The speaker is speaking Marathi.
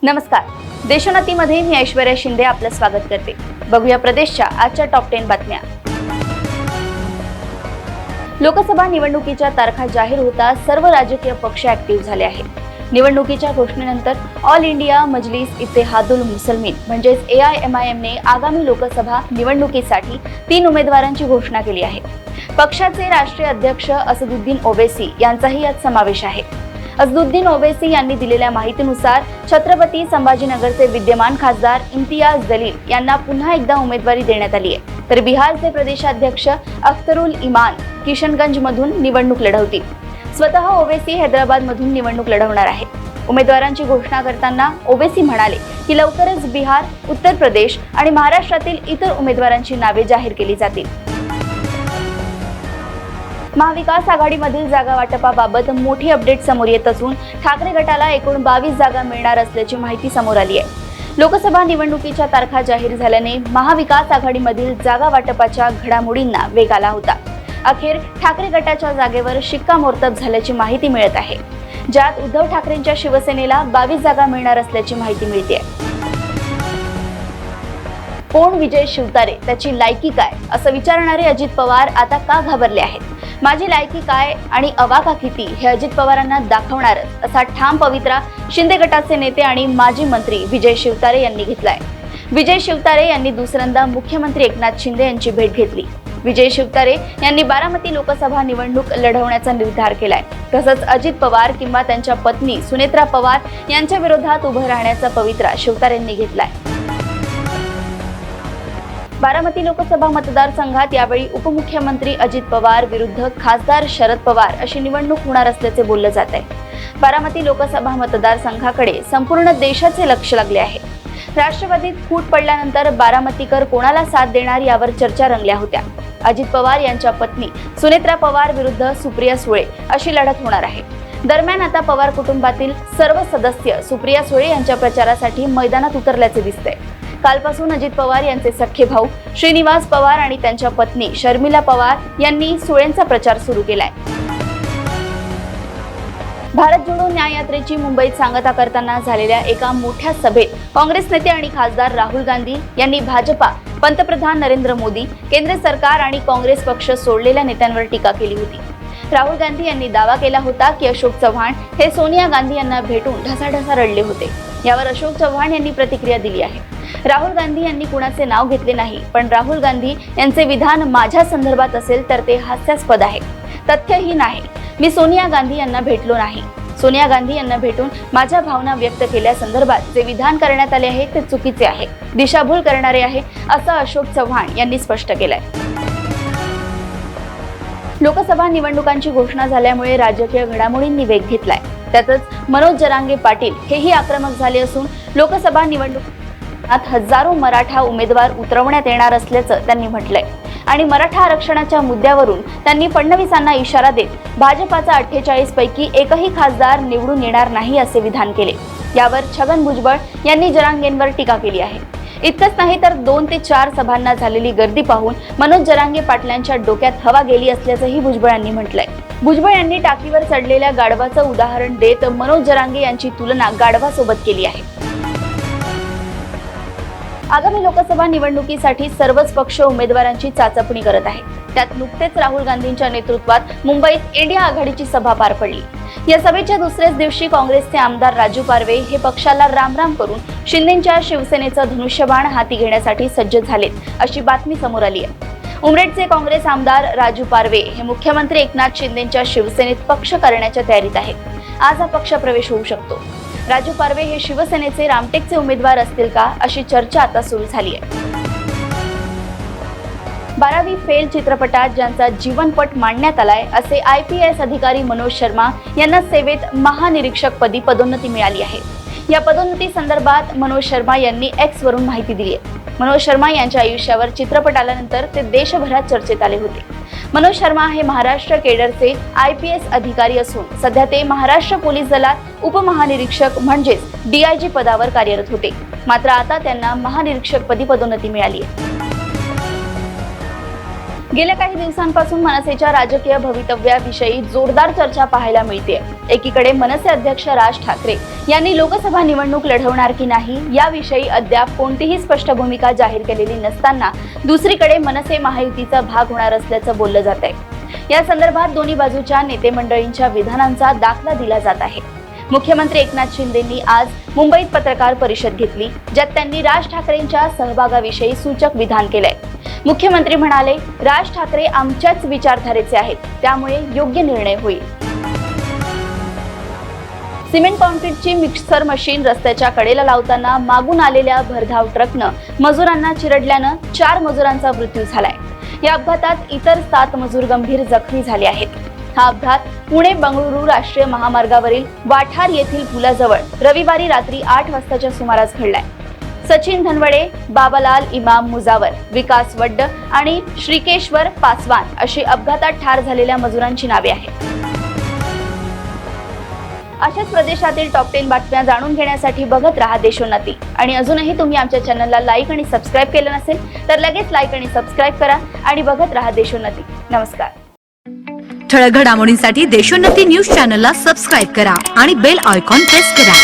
नमस्कार. देशोन्नतीमध्ये मी ऐश्वर्या शिंदे आपलं स्वागत करते. बघूया प्रदेशच्या आजच्या टॉप 10 बातम्या. लोकसभा निवडणुकीच्या तारखा जाहीर होता सर्व राजकीय पक्ष ऍक्टिव्ह झाले आहेत. निवडणुकीच्या घोषणेनंतर ऑल इंडिया मजलिस इत्तेहादुल मुसलमीन म्हणजेच AIMIM ने आगामी लोकसभा निवडणुकीसाठी 3 उमेदवारांची घोषणा केली आहे. पक्षाचे राष्ट्रीय अध्यक्ष असदुद्दीन ओवैसी यांचाही यात समावेश आहे. असदुद्दीन ओवैसी यांनी दिलेल्या माहितीनुसार छत्रपती संभाजीनगरचे विद्यमान खासदार इम्तियाज जलील यांना पुन्हा एकदा उमेदवारी देण्यात आली आहे, तर बिहारचे प्रदेशाध्यक्ष अख्तरुल इमान किशनगंजमधून निवडणूक लढवतील. स्वतः ओवैसी हैदराबादमधून निवडणूक लढवणार आहेत. उमेदवारांची घोषणा करताना ओवैसी म्हणाले की लवकरच बिहार, उत्तर प्रदेश आणि महाराष्ट्रातील इतर उमेदवारांची नावे जाहीर केली जातील. महाविकास आघाडीमधील जागा वाटपाबाबत मोठी अपडेट समोर येत असून ठाकरे गटाला एकूण 22 जागा मिळणार असल्याची माहिती समोर आली आहे. लोकसभा निवडणुकीच्या तारखा जाहीर झाल्याने महाविकास आघाडीमधील जागा वाटपाच्या घडामोडींना वेग आला होता. अखेर ठाकरे गटाच्या जागेवर शिक्कामोर्तब झाल्याची माहिती मिळत आहे, ज्यात उद्धव ठाकरेंच्या शिवसेनेला 22 जागा मिळणार असल्याची माहिती मिळते. कोण विजय शिवतारे, त्याची लायकी काय असं विचारणारे अजित पवार आता का घाबरले आहेत? माझी लायकी काय आणि अवाका किती हे अजित पवारांना दाखवणारच असा ठाम पवित्रा शिंदे गटाचे नेते आणि माजी मंत्री विजय शिवतारे यांनी घेतलाय. विजय शिवतारे यांनी दुसऱ्यांदा मुख्यमंत्री एकनाथ शिंदे यांची भेट घेतली. विजय शिवतारे यांनी बारामती लोकसभा निवडणूक लढवण्याचा निर्धार केलाय. तसंच अजित पवार किंवा त्यांच्या पत्नी सुनेत्रा पवार यांच्या विरोधात उभं राहण्याचा पवित्रा शिवतारेंनी घेतलाय. बारामती लोकसभा मतदारसंघात यावेळी उपमुख्यमंत्री अजित पवार विरुद्ध खासदार शरद पवार अशी निवडणूक होणार असल्याचे बोलले जात आहे. बारामती लोकसभा मतदारसंघाकडे संपूर्ण देशाचे लक्ष लागले आहे. राष्ट्रवादीत फूट पडल्यानंतर बारामतीकर कोणाला साथ देणार यावर चर्चा रंगल्या होत्या. अजित पवार यांच्या पत्नी सुनेत्रा पवार विरुद्ध सुप्रिया सुळे अशी लढत होणार आहे. दरम्यान आता पवार कुटुंबातील सर्व सदस्य सुप्रिया सुळे यांच्या प्रचारासाठी मैदानात उतरल्याचे दिसते. कालपासून अजित पवार यांचे सख्खे भाऊ श्रीनिवास पवार आणि त्यांच्या पत्नी शर्मिला पवार यांनी सुळेंचा प्रचार सुरू केलाय. भारत जोडो न्याय यात्रेची मुंबईत सांगता करताना झालेल्या एका मोठ्या सभेत काँग्रेस नेते आणि खासदार राहुल गांधी यांनी भाजपा, पंतप्रधान नरेंद्र मोदी, केंद्र सरकार आणि काँग्रेस पक्ष सोडलेल्या नेत्यांवर टीका केली होती. राहुल गांधी यांनी दावा केला होता की अशोक चव्हाण हे सोनिया गांधी यांना भेटून ढसाढसा रडले होते. यावर अशोक चव्हाण यांनी प्रतिक्रिया दिली आहे. राहुल गांधी यांनी कुणाचे नाव घेतले नाही, पण राहुल गांधी यांचे विधान माझ्या संदर्भात असेल तर ते हास्यास्पद आहे. तथ्यहीन आहे. मी सोनिया गांधी यांना भेटलो नाही. सोनिया गांधी यांना भेटून माझ्या भावना व्यक्त केल्यासंदर्भात जे विधान करण्यात आले आहे ते चुकीचे आहे, दिशाभूल करणारे आहे, असं अशोक चव्हाण यांनी स्पष्ट केलंय. लोकसभा निवडणुकांची घोषणा झाल्यामुळे राजकीय घडामोडींनी वेग घेतलाय. त्यातच मनोज जरांगे पाटील हेही आक्रमक झाले असून लोकसभा निवडणुकीत हजारो मराठा उमेदवार उतरवण्यात येणार असल्याचं त्यांनी म्हटलंय आणि मराठा आरक्षणाच्या मुद्द्यावरून त्यांनी फडणवीसांना इशारा देत भाजपाचा 48 पैकी एकही खासदार निवडून येणार नाही असे विधान केले. यावर छगन भुजबळ यांनी जरांगेंवर टीका केली आहे. इतकंच नाही तर 2 ते 4 सभांना झालेली गर्दी पाहून मनोज जरांगे पाटलांच्या डोक्यात हवा गेली असल्याचंही भुजबळ यांनी म्हटलंय. भुजबळ यांनी टाकीवर चढलेल्या गाढवाचं उदाहरण देत मनोज जरांगे यांची तुलना गाढवासोबत केली आहे. आगामी लोकसभा निवडणुकीसाठी सर्वच पक्ष उमेदवारांची चाचपणी करत आहेत. त्यात नुकतेच राहुल गांधींच्या नेतृत्वात मुंबईत इंडिया आघाडीची सभा पार पडली. या सभेच्या दुसऱ्याच दिवशी काँग्रेसचे आमदार राजू पारवे हे पक्षाला रामराम करून शिंदेच्या शिवसेनेचं धनुष्यबाण हाती घेण्यासाठी सज्ज झालेत अशी बातमी समोर आली आहे. उमरेडचे काँग्रेस आमदार राजू पारवे हे मुख्यमंत्री एकनाथ शिंदेच्या शिवसेनेत पक्ष करण्याच्या तयारीत आहेत. आज हा पक्ष प्रवेश होऊ शकतो. राजू पारवे हे शिवसेनेचे रामटेकचे उमेदवार असतील का अशी चर्चा आता सुरू झाली आहे. 12वी फेल चित्रपटात ज्यांचा जीवनपट मांडण्यात आलाय असे IPS अधिकारी मनोज शर्मा यांना सेवेत महानिरीक्षक पदी पदोन्नती मिळाली आहे. या पदोन्नती संदर्भात मनोज शर्मा यांनी X वरून माहिती दिली आहे. मनोज शर्मा यांच्या आयुष्यावर चित्रपट आल्यानंतर ते देशभरात चर्चेत आले होते. मनोज शर्मा हे महाराष्ट्र केडरचे IPS अधिकारी असून सध्या ते महाराष्ट्र पोलीस दलात उपमहानिरीक्षक म्हणजेच DIG पदावर कार्यरत होते. मात्र आता त्यांना महानिरीक्षक पदी पदोन्नती मिळाली आहे. गेल्या काही दिवसांपासून मनसेच्या राजकीय भवितव्याविषयी जोरदार चर्चा पाहायला मिळते। एकीकडे मनसे अध्यक्ष राज ठाकरे यांनी लोकसभा निवडणूक लढवणार की नाही याविषयी अद्याप कोणतीही स्पष्ट भूमिका जाहीर केलेली नसताना दुसरीकडे मनसे महायुतीचा भाग होणार असल्याचं बोललं जात आहे। या संदर्भात दोन्ही बाजूच्या नेते मंडळींच्या विधानांचा दाखला दिला जात आहे। मुख्यमंत्री एकनाथ शिंदेंनी आज मुंबईत पत्रकार परिषद घेतली, ज्यात त्यांनी राज ठाकरेंच्या सहभागाविषयी सूचक विधान केलंय। मुख्यमंत्री म्हणाले, राज ठाकरे आमच्याच विचारधारेचे आहेत, त्यामुळे योग्य निर्णय होईल। सिमेंट कॉन्क्रीटची मिक्सर मशीन रस्त्याच्या कडेला लावताना मागून आलेल्या भरधाव ट्रकनं मजुरांना चिरडल्यानं 4 मजुरांचा मृत्यू झालाय। या अपघातात इतर 7 मजूर गंभीर जखमी झाले आहेत। हा अपघात पुणे बंगळुरू राष्ट्रीय महामार्गावरील वाठार येथील पुलाजवळ रविवारी रात्री 8 वाजताच्या सुमारास घडलाय। सचिन धनवडे, बाबालाल इमाम मुजावर, विकास वड्ड आणि श्रीकेश्वर पासवान अशी अपघातात ठार झालेल्या मजुरांची नावे आहेत। अशाच प्रदेशातील टॉप 10 बातम्या जाणून घेण्यासाठी बघत रहा देशोन्नती। आणि अजूनही तुम्ही आमच्या चॅनलला लाईक आणि सबस्क्राईब केलं नसेल तर लगेच लाईक आणि सबस्क्राईब करा आणि बघत रहा देशोन्नती। नमस्कार। ठळक घडामोडींसाठी देशोन्नती न्यूज चॅनलला सबस्क्राईब करा आणि बेल आयकॉन प्रेस करा।